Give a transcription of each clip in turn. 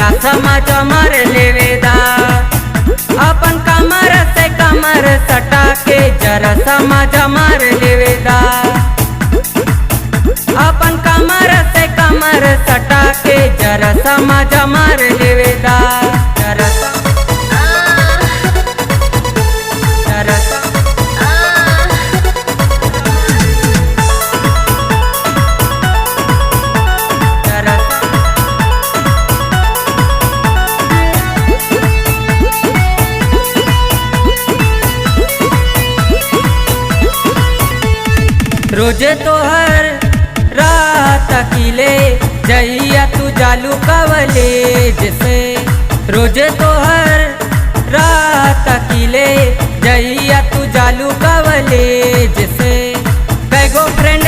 जरा समझ मार लेवेदा। अपन कमर से कमर सटा के जरा समझ मार लेवेदा। अपन कमर से कमर सटा के जरा समझ मार लेवेदा। जरा रोजे तोहर रात अकेले जइया तू जालू कवलेज से। रोजे तोहर रात अकेले जइया तू जालू कवलेज से। कैगो फ्रेंड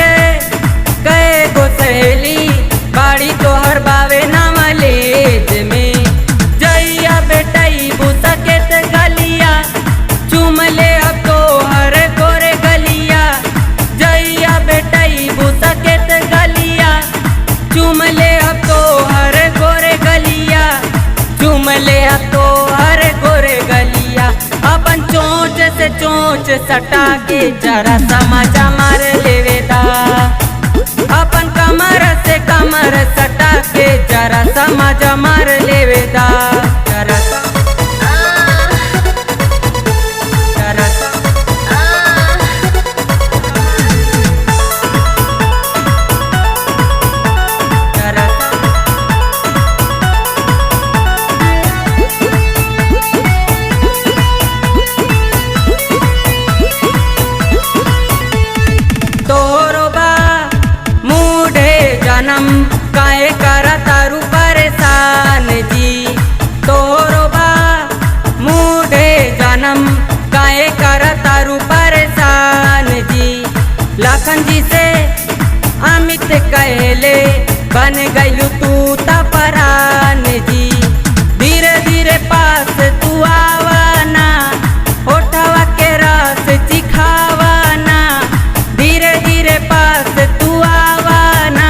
कैगो सहेली बाड़ी तोहर बावे नॉलेज में। जइया बेटई बुसकेत गलिया चूम ले अब तोहर गोरे गलिया। जइया बेटई बुसकेत गलिया चूम ले अब तोहर गोरे गलिया। चूम ले अब तोहर गोरे गलिया। अपन चोंच से चोंच सटा के जरा समझ मार लेवेदा। अपन कमर से कमर सटा के जरा समझ मार लेवेदा। जरा जन्म काहे करा तारू परेशान जी। तोरो बा मूढ़े जन्म काहे करा तारू परेशान जी। लखन जी से अमित कहले बन गइलू तू त परान जी। धीरे धीरे पास तू आवाना होठवा के रस चिखावाना। धीरे धीरे पास तू आवाना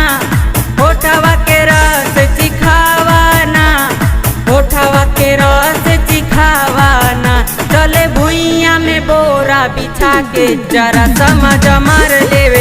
होठवा के रस चिखावाना। होठवा के रस चिखावाना। चले भुइया में बोरा बिछा के जरा समझ मार लेवे।